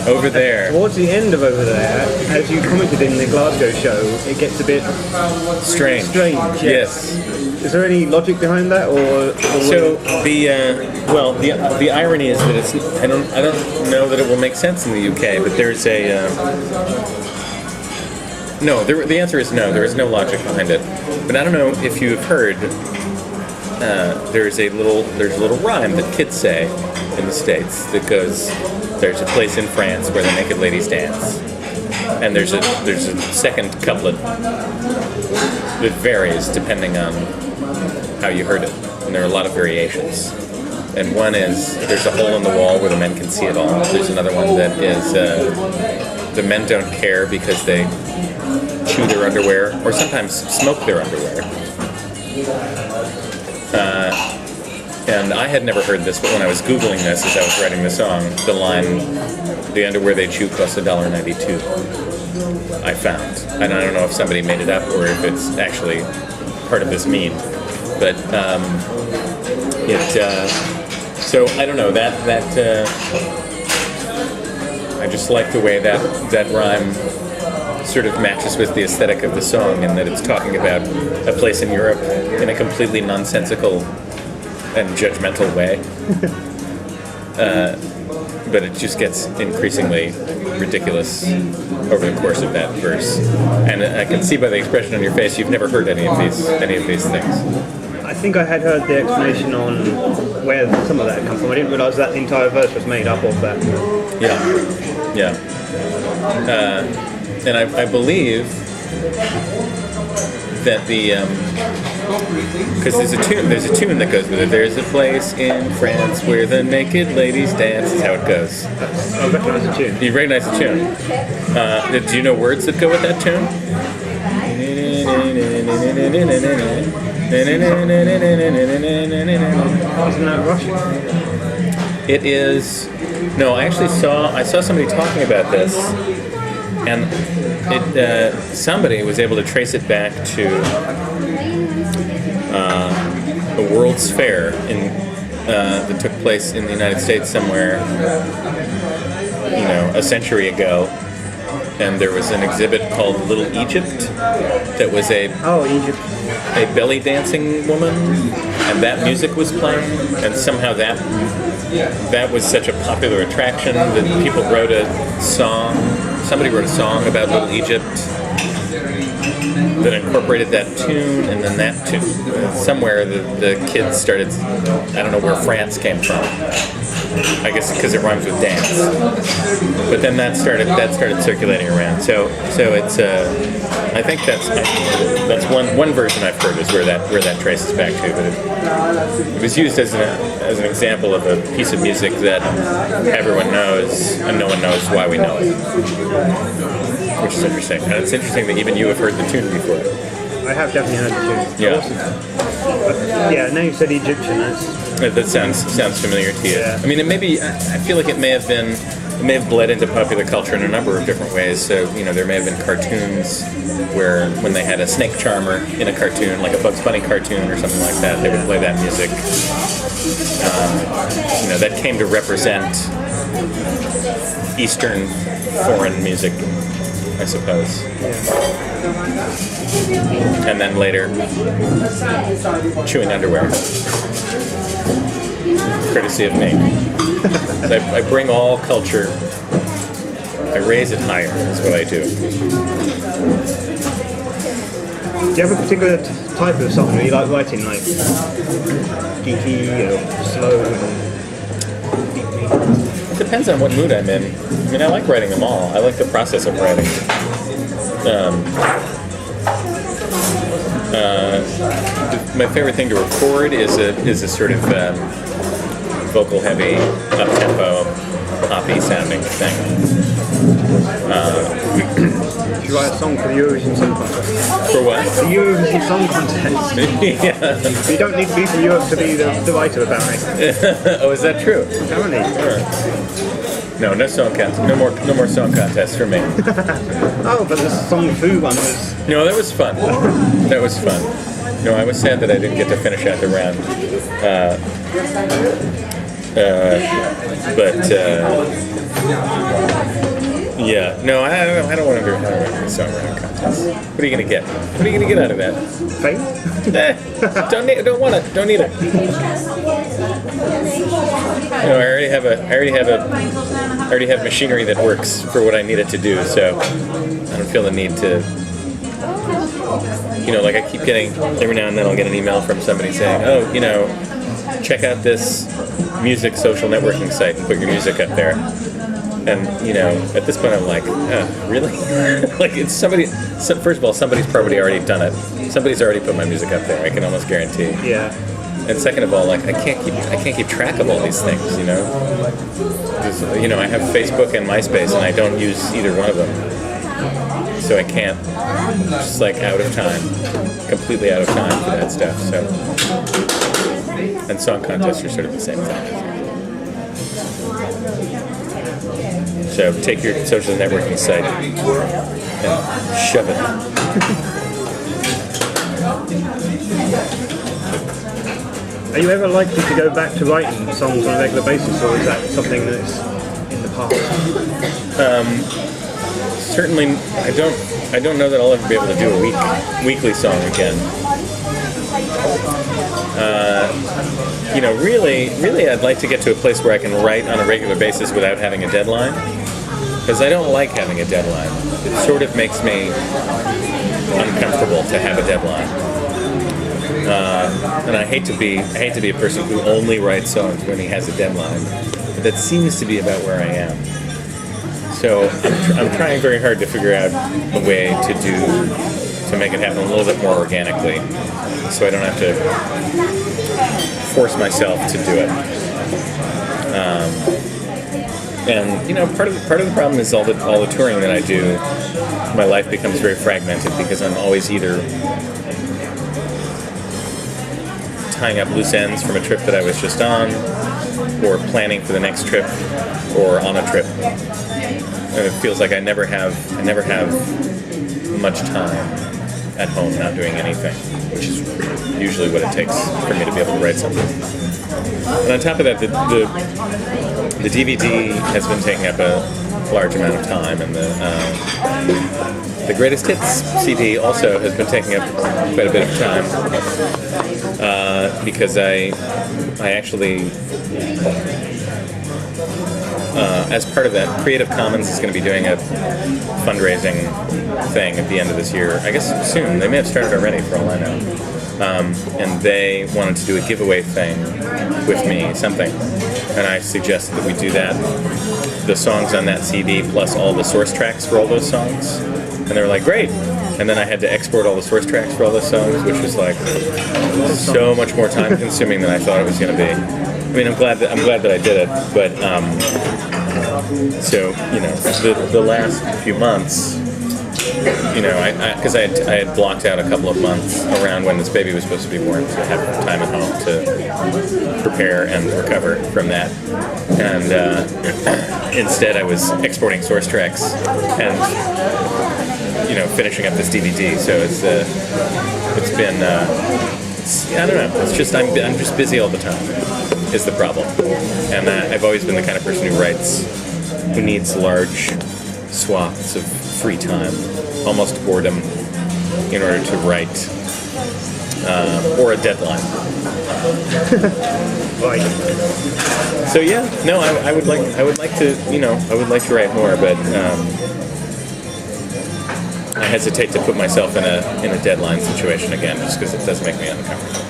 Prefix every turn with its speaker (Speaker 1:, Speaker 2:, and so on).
Speaker 1: Over there.
Speaker 2: Towards the end of Over There, as you commented in the Glasgow show, it gets a bit
Speaker 1: Strange.
Speaker 2: Yes. Is there any logic behind that, or
Speaker 1: so the irony is that it's I don't know that it will make sense in the UK, but there's a no. The answer is no. There is no logic behind it. But I don't know if you've heard. There's a little rhyme that kids say in the States that goes, "There's a place in France where the naked ladies dance," and there's a second couplet that varies depending on how you heard it, and there are a lot of variations. And one is, "There's a hole in the wall where the men can see it all." There's another one that is, "The men don't care because they chew their underwear or sometimes smoke their underwear." And I had never heard this, but when I was Googling this as I was writing the song, the line, "The underwear they chew costs $1.92, I found. And I don't know if somebody made it up or if it's actually part of this meme. But so I don't know, I just like the way that rhyme sort of matches with the aesthetic of the song, and that it's talking about a place in Europe in a completely nonsensical and judgmental way. But it just gets increasingly ridiculous over the course of that verse. And I can see by the expression on your face you've never heard any of these things.
Speaker 2: I think I had heard the explanation on where some of that had come from. I didn't realise that the entire verse was made up of that.
Speaker 1: Yeah. And I believe that because there's a tune that goes with it. There's a place in France where the naked ladies dance. Is how it goes.
Speaker 2: I recognise the tune.
Speaker 1: You recognise the tune. Do you know words that go with that tune?
Speaker 2: Isn't that Russian?
Speaker 1: It is. No, I saw somebody talking about this, and somebody was able to trace it back to a World's Fair that took place in the United States somewhere, a century ago. And there was an exhibit called Little Egypt that was a belly dancing woman, and that music was playing, and somehow that was such a popular attraction that people wrote a song. Somebody wrote a song about Little Egypt that incorporated that tune, and then that tune. Somewhere the kids started, I don't know where France came from. I guess because it rhymes with dance. But then that started circulating around. So it's I think that's one version I've heard is where that traces back to. But it was used as an example of a piece of music that everyone knows and no one knows why we know it, which is interesting. And it's interesting that even you have heard the tune before.
Speaker 2: I have definitely heard the tune.
Speaker 1: Yeah.
Speaker 2: Yeah. Now you said Egyptian.
Speaker 1: That sounds familiar to you.
Speaker 2: Yeah.
Speaker 1: I mean, I feel like it may have bled into popular culture in a number of different ways. So, there may have been cartoons where when they had a snake charmer in a cartoon, like a Bugs Bunny cartoon or something like that, they would play that music. That came to represent Eastern foreign music, I suppose. And then later, chewing underwear. Courtesy of me. I bring all culture, I raise it higher, is what I do.
Speaker 2: Do you have a particular type of song that you like writing, like geeky or slow and deeply?
Speaker 1: It depends on what mood I'm in. I mean, I like writing them all. I like the process of writing. My favorite thing to record is a sort of vocal-heavy, up-tempo, poppy sounding thing.
Speaker 2: Did you write a song for the Eurovision Song Contest?
Speaker 1: For what?
Speaker 2: The Eurovision Song Contest.
Speaker 1: Yeah.
Speaker 2: You don't need to be from Europe to be the writer about it.
Speaker 1: Oh, is that true?
Speaker 2: Apparently.
Speaker 1: No song contest. No more song contests for me.
Speaker 2: Oh, but the Song Fu one was...
Speaker 1: No, that was fun. That was fun. No, I was sad that I didn't get to finish out the round. Yeah. No, I don't want to do a songwriting contest. What are you gonna get? What are you gonna get out of that?
Speaker 2: Fame?
Speaker 1: Don't want it. Don't need it. No, I already have machinery that works for what I need it to do. So I don't feel the need to. Like I keep getting, every now and then I'll get an email from somebody saying, oh, check out this music social networking site and put your music up there. And, at this point I'm like, really? Like it's first of all, somebody's probably already done it. Somebody's already put my music up there, I can almost guarantee.
Speaker 2: Yeah.
Speaker 1: And second of all, like I can't keep track of all these things, Because, I have Facebook and MySpace and I don't use either one of them. So I can't, just like out of time, completely out of time for that stuff. So, and song contests are sort of the same thing. So take your social networking site and shove it.
Speaker 2: Are you ever likely to go back to writing songs on a regular basis, or is that something that's in the past?
Speaker 1: Certainly, I don't know that I'll ever be able to do a weekly song again. Really, I'd like to get to a place where I can write on a regular basis without having a deadline, because I don't like having a deadline. It sort of makes me uncomfortable to have a deadline, and I hate to be a person who only writes songs when he has a deadline. But that seems to be about where I am. So I'm trying very hard to figure out a way to make it happen a little bit more organically, so I don't have to force myself to do it. And part of the problem is all the touring that I do. My life becomes very fragmented because I'm always either tying up loose ends from a trip that I was just on, or planning for the next trip, or on a trip. And it feels like I never have much time at home not doing anything, which is usually what it takes for me to be able to write something. And on top of that, the DVD has been taking up a large amount of time, and the Greatest Hits CD also has been taking up quite a bit of time, because I actually, as part of that, Creative Commons is going to be doing a fundraising thing at the end of this year. I guess soon. They may have started already, for all I know. And they wanted to do a giveaway thing with me, something. And I suggested that we do that. The songs on that CD plus all the source tracks for all those songs. And they were like, great. And then I had to export all the source tracks for all those songs, which was like so much more time consuming than I thought it was going to be. I mean, I'm glad that I did it, but so the last few months, because I had blocked out a couple of months around when this baby was supposed to be born to have time at home to prepare and recover from that, and instead I was exporting source tracks and finishing up this DVD. So it's been I don't know. It's just I'm just busy all the time is the problem, and I've always been the kind of person who needs large swaths of free time, almost boredom, in order to write, or a deadline.
Speaker 2: Right.
Speaker 1: So yeah, no, I would like to write more, but I hesitate to put myself in a deadline situation again, just because it does make me uncomfortable.